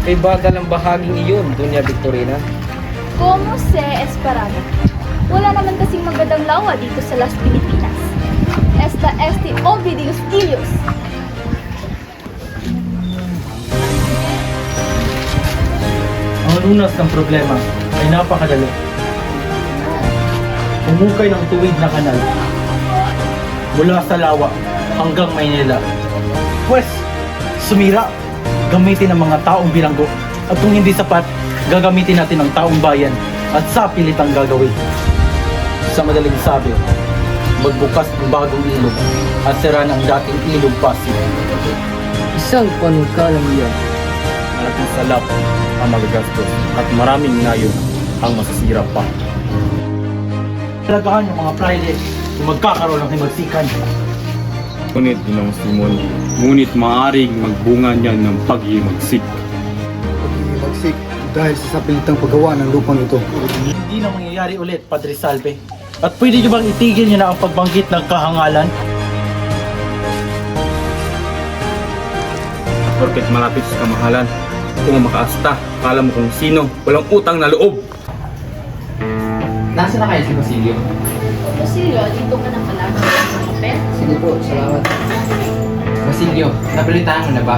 Kay bagal ang bahaging iyon, Doña Victorina. Como se esperaba. Wala naman kasing magandang lawa dito sa Las Pilipinas. Este Ovidius Ilios. Ang lunas ng problema ay napakadali. Umukay ng tuwid na kanal mula sa Lawa hanggang Maynila. Pwes, sumira, gamitin ang mga taong bilanggo at kung hindi sapat, gagamitin natin ang taong bayan at sa pilitang gagawin. Sa madaling sabi, magbukas ng bagong ilog at siraan ang dating ilog Pasig. Isang panukalang iyan. Malaking salap ang magagastos at maraming nayon ang masasira pa. Talagaan yung mga Friday kung magkakaroon ng himagsikan. Ngunit, Ginong Simon, ngunit maaaring magbunga niyan ng paghimagsik. Magsik dahil sa sapilitang paggawa ng lupang ito. Hindi na mangyayari ulit, Padre Salve. At pwede nyo bang itigil nyo na ang pagbanggit ng kahangalan? Porket malapit sa kamahalan, kung makaasta, kala mo kung sino, walang utang na loob. Nasaan na kayo si Basilio? Basilio, dito ka na pala. Papel? Sige po, salamat. Basilio, nabalitaan mo na ba?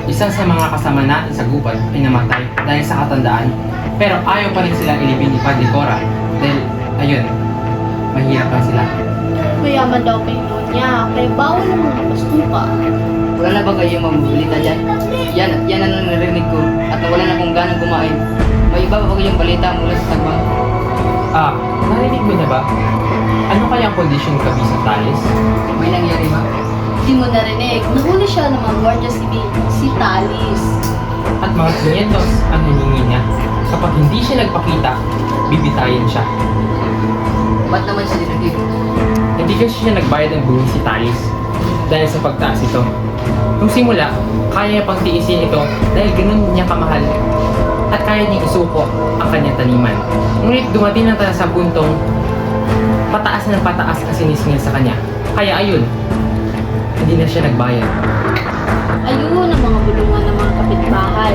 Isang sa mga kasama natin sa gubat ay namatay dahil sa katandaan. Pero ayaw pa rin silang ilibing ni Padre Cora dahil, ayun, mahirap lang sila. Mayaman daw kay Doña, kaya bawal ang mga pastupa. Wala na ba kayong mabubalita dyan? Yan ang narinig ko at nawala na kung ganang kumain. May iba ba kayong balita mula sa tagbang? Narinig mo na ba? Ano kaya ang kondisyon kabi sa Talis? May nangyari ba? Hindi mo narinig, nahuli siya ng mga Guardia Civil, si Talis. At mga 500 ang hiningi niya. Kapag hindi siya nagpakita, bibitayin siya. Ba't naman siya dinagig? Hindi kasi siya nagbayad ng buwis si Talis dahil sa pagtaas ito. Nung simula, kaya niya pang tiisin ito dahil ganun niya kamahal at kaya niyang isuko ang kanyang taniman. Ngunit dumating na tayo sa puntong pataas ng pataas ang sinisingil sa kanya. Kaya ayun, hindi na siya nagbayad. Ayun ang mga bulungan ng mga kapitbahay.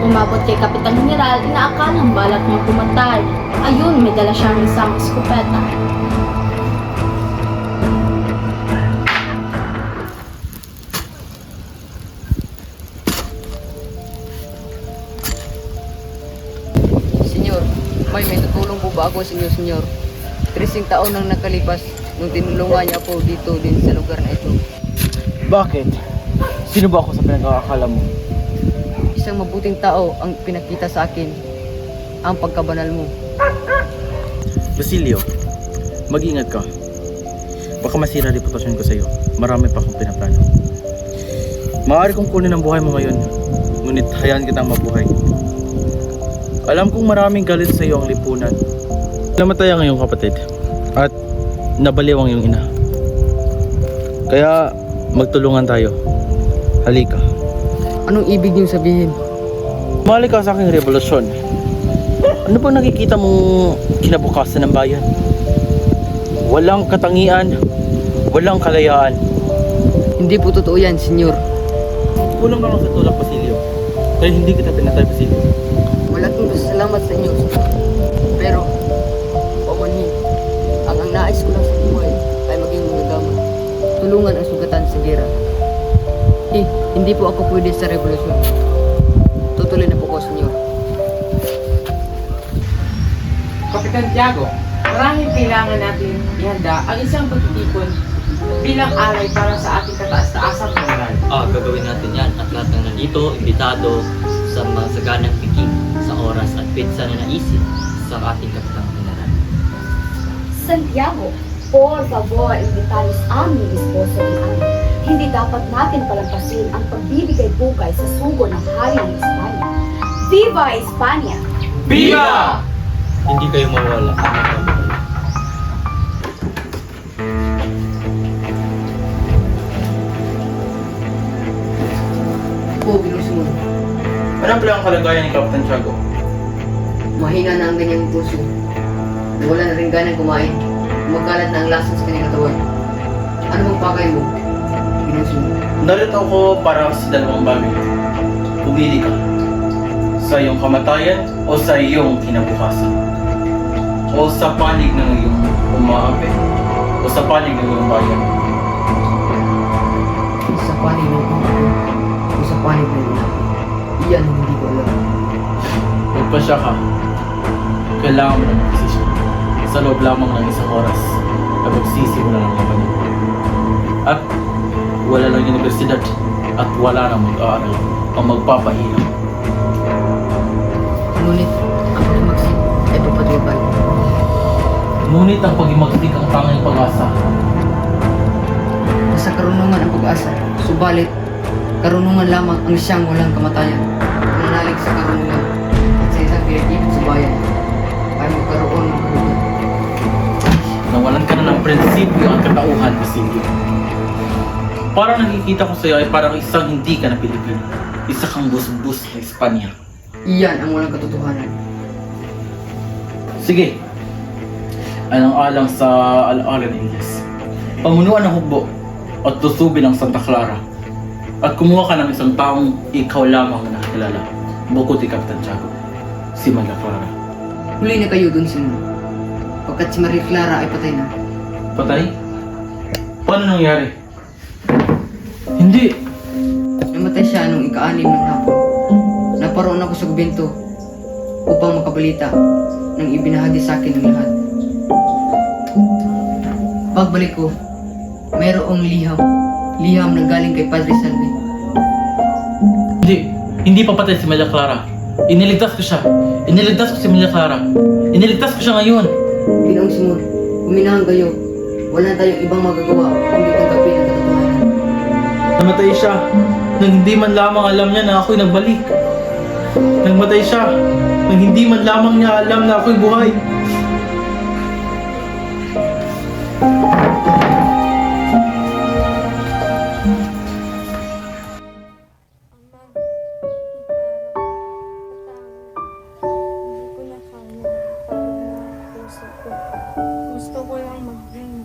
Umabot kay Kapitan General, inaakalang balak niyang pumatay. Ayun, may dala siyang isang eskopeta. Senyor, may tutulong po ba ako sa inyo, senyor? 30 taon nang nakalipas nung tinulungan niya po dito din sa lugar na ito. Bakit? Sino ba ako sa pinag-aakala mo? Isang mabuting tao ang pinakita sa akin ang pagkabanal mo. Basilio, mag-ingat ka. Baka masira reputasyon ko sa iyo. Marami pa akong pinaplano. Maaari kong kunin ang buhay mo ngayon, ngunit hayaan kitang mabuhay. Alam kong maraming galit sa iyo ang lipunan. Namatay ang iyong kapatid at nabaliw ang iyong ina. Kaya magtulungan tayo. Halika. Anong ibig niyong sabihin? Mali ka sa aking revolusyon. Ano bang nakikita mong kinabukasan ng bayan? Walang katangian, walang kalayaan. Hindi po totoo yan, senyor. Kulang ka lang sa tulak, Basilio. Kaya hindi kita pinatay, Basilio. Wala kong salamat sa inyo. Pero, pamanhin, ang nais ko lang sa buhay ay maging magagama. Tulungan ang sugatan sa gera. Hindi po ako pwede sa revolusyon. Tutuloy na po ko, senyor. Kapitan Tiago, marahil kailangan natin ihanda ang isang pagtitipon bilang alay para sa ating kataas-taasang moral. Gagawin natin yan at lahat ng nandito, imbitado sa masaganang piging sa oras at petsa na naisip sa ating Kapitang General. Santiago, por favor, invitaros aming esposo ni Ana. Hindi dapat natin palampasin ang pagbibigay bugay sa sugo ng hari ng Espanya. Viva Espanya! Viva! Hindi kayo mawala. Po, Ginoo. Anong pala ang kalagayan ni Captain Tiago? Mahina na ang ganyang puso. Wala na rin ganang kumain. Magkalat na ang lasa sa kanyang katawan. Ano bang pakay mo? Ginoo. Narito ako para sa dalawang bagay. Pumili ka. Sa iyong kamatayan o sa iyong kinabukasan? O sa panig ng iyong umaapi? O sa panig ng iyong bayan? Sa panig ng pangako o sa panig ng ina. Iyan ang hindi ko alam. Magpasya ka. Kailangan mo ng desisyon. Sa loob lamang ng isang oras ay magsisimula ng laban niyo. At wala lang universidad at wala nang mag-aaral ang magpapahirap. Ngunit ang limagsik ay papatibay. Ngunit ang pag-imagsik ang tanging pag-asa. Nasa karunungan ang pag-asa, subalit karunungan lamang ang siyang walang kamatayan. Nananalig sa karunungan at sa isang pinag-ibig sa bayan ay magkaroon ng kalugan. Nawalan ka na ng prinsipyo ang katauhan, Basilio. Parang nakikita ko sa iyo ay parang isang hindi ka na Pilipino. Isa kang busbus sa Espanya. Iyan ang walang katotohanan. Sige. Anong alang sa alaala ng Ingles? Pamunuan ng hukbo at tusubin ang Santa Clara. At kumuha ka ng isang taong ikaw lamang na nakakilala. Bukod kay Captain Tiago. Si Maria Clara. Huli na kayo dun, Simon. Pagkat si Maria Clara ay patay na. Patay? Paano nangyari? Hindi. Namatay siya nung ika-6 ng hapon. Naparoon ako sa gubento upang makabalita nang ibinahagi sa akin ng lahat. Pagbalik ko, mayroong liham na galing kay Padre Salvi. Hindi pa patay si Maria Clara. Iniligtas ko siya. Iniligtas ko si Maria Clara. Iniligtas ko siya ngayon. Ginoong Simon, huminahang kayo. Wala tayong ibang magagawa kundi tanggapin ang katotohanan. Namatay siya nang hindi man lamang alam niya na ako'y nagbalik. Namatay siya nang hindi man lamang niya alam na ako'y buhay. Hindi ko na kaya ang puso ko. Gusto ko lang mag-dream.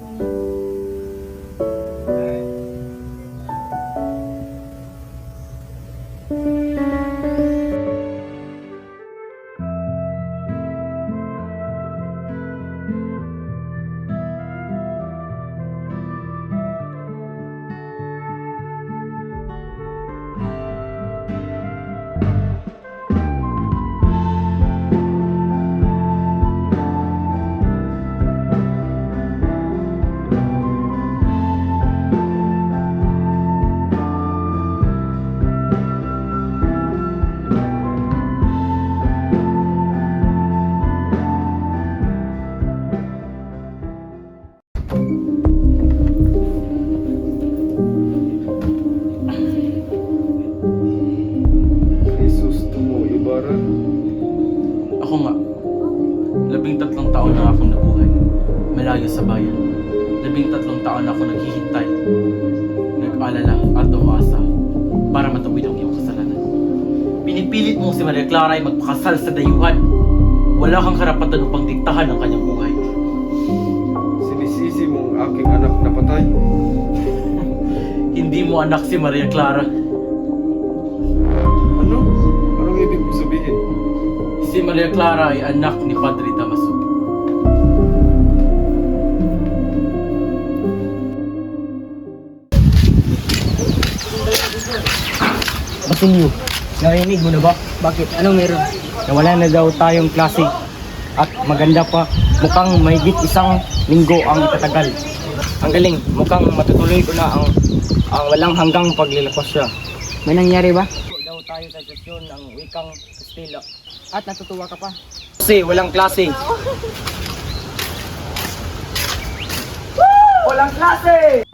Jesus, tumo Ibarra. Ako nga, 13 taon na akong nabuhay, malayo sa bayan. 13 taon na ako naghihintay, nag-alala at umasa para matawid ang iyong kasalanan. Pinipilit mo si Maria Clara ay magpakasal sa dayuhan. Wala kang karapatan upang diktahan ang kanyang buhay. Sinisisi mo ang aking anak na patay. Hindi mo anak si Maria Clara. Ano? Anong ibig mo sabihin? Si Maria Clara ay anak ni Padre Damaso. Basilio, narinig mo na ba? Bakit? Anong meron? Nawala na daw tayong klase at maganda pa, mukhang mahigit 1 linggo ang itatagal. Ang galing, mukhang matutuloy ko na ang walang hanggang paglilapasya. May nangyari ba? Daw tayo sa sesyon ng wikang Kastila. At natutuwa ka pa? Kasi walang klase. Walang klase!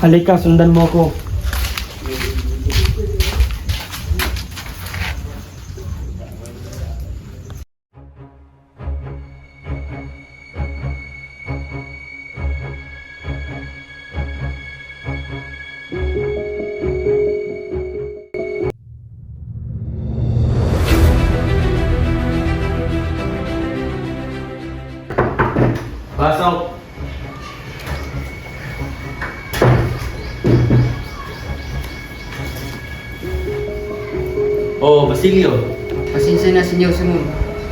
Halika, sundan mo ako. Pasok! Oh, Basilio. Pasensya na, Senyor Simon.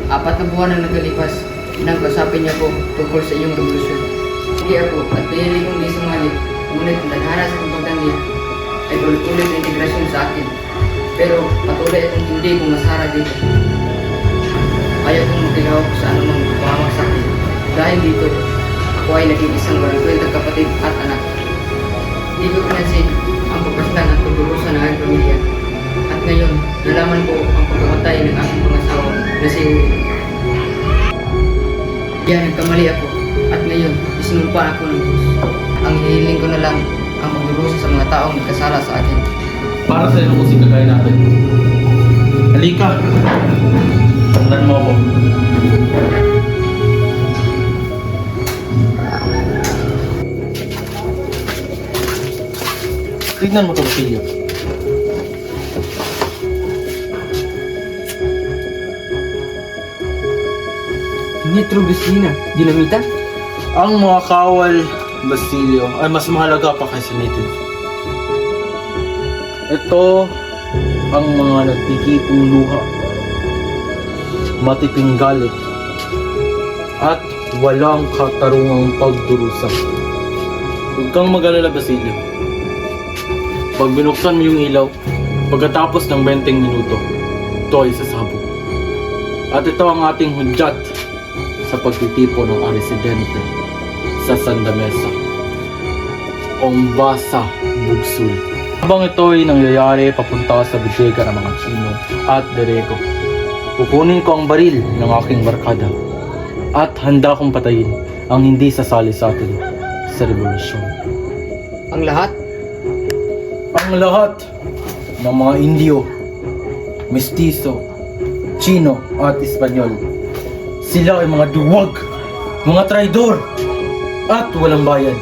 4 na buwan ang nagkalipas. Pinag-usapin niya po tungkol sa iyong revolusyon. Hindi ako at pinili kong di sumali. Ngunit naghana sa kumpagdang niya ay ulit-ulit na integrasyon sa akin. Pero patuloy akong hindi pumasara dito. Ayaw kong makilawak sa anumang pamamasakit. Dahil dito, ako ay naging isang walang kwentang kapatid at anak. Hindi ko pinansin ang pagpasdan at pagdurusa ng aking pamilya. At ngayon, nalaman ko ang pagkamatay ng aking pangasawa na si Uri. Kaya nagkamali ako at ngayon, isinumpa ako ng Diyos. Ang hinihiling ko na lang ang pagdurusa sa mga taong nagkasala sa akin. Para sa inyo kung sinagay natin. Halika! Sundan mo ako. Tignan mo ito, Basilio. Nitroglycerina, dinamita? Ang mga kawal, Basilio, ay mas mahalaga pa kaysa native. Ito ang mga nagtitipong luha, matiping galit, at walang katarungang pagdurusa. Huwag kang mag-alala, Basilio. Pag binuksan mo yung ilaw, pagkatapos ng 20 minuto, ito ay sasabog. At ito ang ating hudyat sa pagtitipo ng residente sa Santa Mesa. Ombasa Bugsul. Habang ito ay nangyayari papunta sa bodega ng mga Chino at Dereko, kukunin ko ang baril ng aking barkada at handa kong patayin ang hindi sasali sa atin sa revolusyon. Ang lahat? Ang lahat ng mga Indio, Mestizo, Chino at Espanyol, sila ay mga duwag, mga traidor, at walang bayad.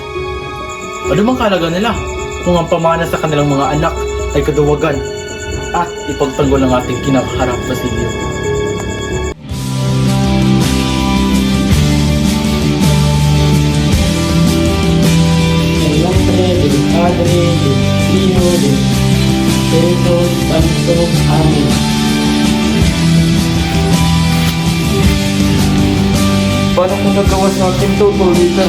Ano bang kalaga nila kung ang pamana sa kanilang mga anak ay kaduwagan at ipagtanggol ng ating kinakaharap, Basilio? El nombre del Padre, del Hijo, del Espíritu Santo. Amén. Paano kung nagawa sa akin to, Paulita?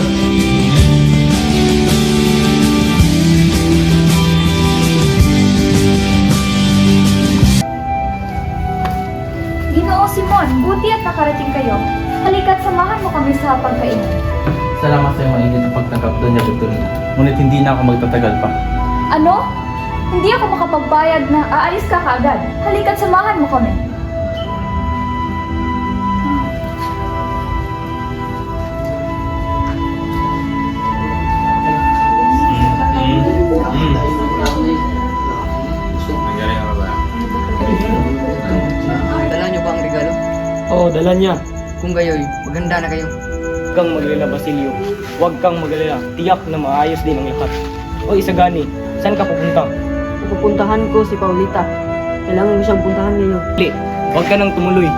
Ginoo Simon, buti at nakarating kayo. Halika't samahan mo kami sa pagkainan. Salamat sa iyong mainit na pagtanggap doon niya, Victorina. Ngunit hindi na ako magtatagal pa. Ano? Hindi ako makapagbayad na aalis ka kaagad. Halika't samahan mo kami. Dala niyo ba ang regalo? Oo, dala niya. Kung gayoy, maganda na kayo. Huwag kang magalala, Basilio. Huwag kang magalala. Tiyak na maayos din ang lahat. O Isagani, saan ka pupunta? Pupuntahan ko si Paulita. Kailangan mo siyang puntahan ngayon. Hindi, huwag ka nang tumuloy.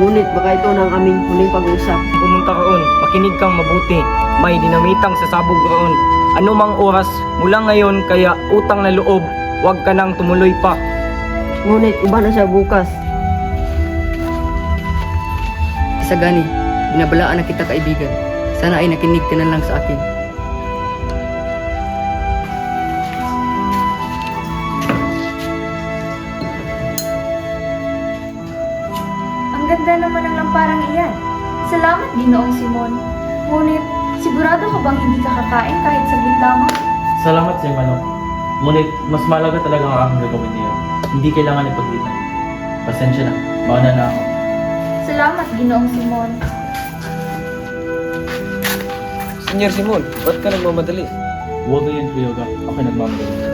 Ngunit baka ito na ang aming huling pag-uusap. Pumunta roon, makinig kang mabuti. May dinamitang sasabog roon. Ano mang oras, mula ngayon, kaya utang na loob, huwag ka nang tumuloy pa. Ngunit iba na siya bukas. Isagani, binabalaan na kita kaibigan. Sana ay nakinig ka na lang sa akin. Ang ganda naman ng lamparang iyan. Salamat, Ginoong Simon. Ngunit, sigurado ka bang hindi ka kakain kahit saglit lamang? Salamat sa iyo, Manok. Ngunit, mas malaga talaga ang aking gagawin niyo. Hindi kailangan ipagkita. Pasensya na, mauna na ako. Salamat, Ginoong Simon. Senyor Simon, ba't ka nagmamadali? Huwag ngayon, Kuyoga. Ako nagmamagaling.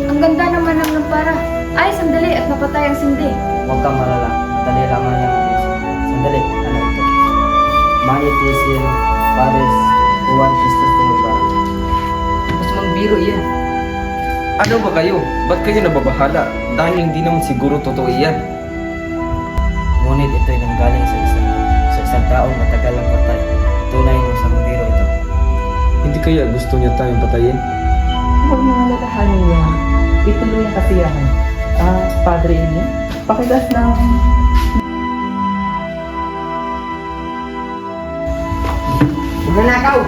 Ang ganda naman ng lampara. Ay, sandali at napatay ang sindi. Huwag kang malala. Madali lamang niyang ayos. Sandali, ano ito? Manit Yesil, Pares, Juan Christos Tumaba. Mas magbiro iyan. Ano ba kayo? Ba't kayo nababahala? Dahil hindi naman siguro totoo iyan. Ngunit ito'y nanggaling sa isang taong matagal ang patay. Tunay mo sa biro ito. Hindi kaya gusto niya tayong patayin? Huwag mga lalahanin niya. Ituloy ang kasiyahan. Padre niya, pakigas ng... Magnanakaw!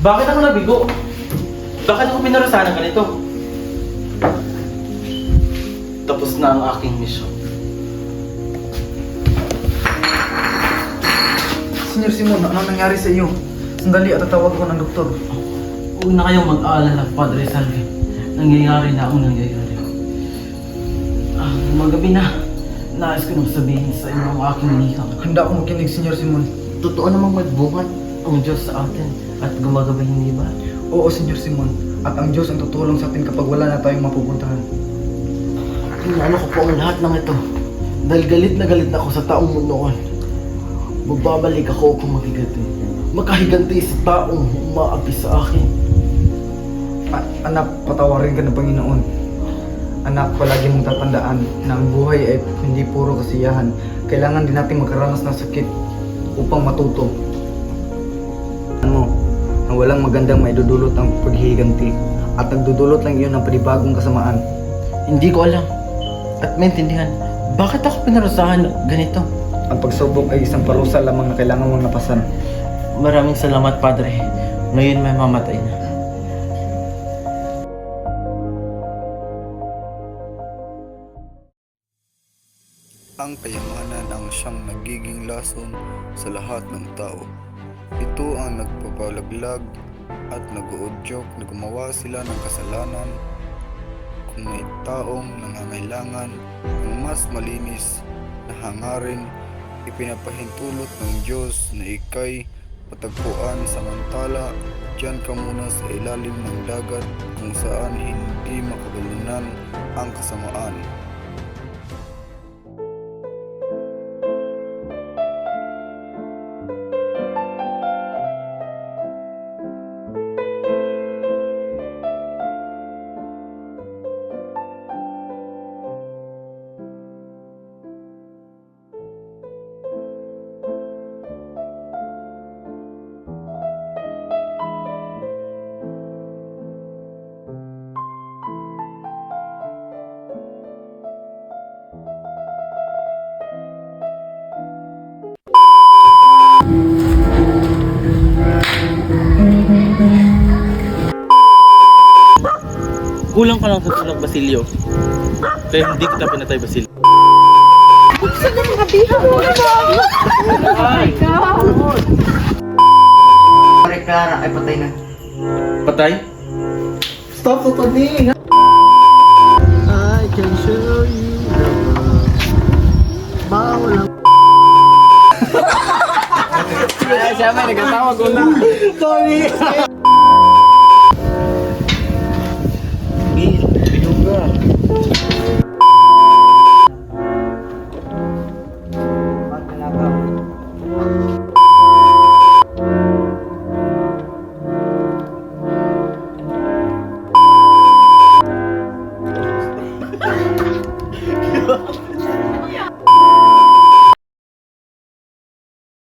Bakit ako nabigo? Bakit ako pinarusahan ng ganito? Tapos na ang aking misyon. Senyor Simon, ano nangyari sa iyo? Sandali at tatawag ko ng doktor. Huwag na kayong mag-aalala, Padre Salvi. Nangyayari na ang nangyayari. Magabi na. Nais ko nang sabihin sa inyo ang aking liham. Handa akong makinig, Senyor Simon. Totoo namang magbungat ang Diyos sa atin at gumagabay, hindi ba? Oo, Senyor Simon. At ang Diyos ang tutulong sa atin kapag wala na tayong mapupuntahan. Inaano ko po ang lahat ng ito. Dahil galit na galit ako sa taong noon. Magbabalik ako kung makiganti. Makahiganti sa taong umaapi sa akin. Anak, patawarin ka ng Panginoon. Anak, palagi mong tatandaan na ang buhay ay hindi puro kasiyahan. Kailangan din natin magkaranas ng sakit upang matuto. Ano, na walang magandang maidudulot ang paghihiganti at nagdudulot lang iyon ng panibagong kasamaan. Hindi ko alam at maintindihan bakit ako pinarusahan ganito. Ang pagsubok ay isang parusa lamang na kailangan mong napasan. Maraming salamat, Padre. Ngayon may mamatay na. Ang kayamanan ang siyang nagiging lason sa lahat ng tao. Ito ang nagpapalaglag at nag-uudyok na gumawa sila ng kasalanan. Kung may taong nangangailangan ng mas malinis na hangarin, ipinapahintulot ng Diyos na ikay patagpuan samantala diyan ka muna sa ilalim ng dagat kung saan hindi makabulunan ang kasamaan. Kulang ka lang sa sunog, Basilio. Kaya hindi kita pinatay, Basilio. Buksan na mga bihang mo naman! Pare Clara ay patay na. Patay? Stop the tuning! I can show you the world. Bawal ang... Siya may nagkatawa ko na. Sorry! Binuga. Magnanakaw.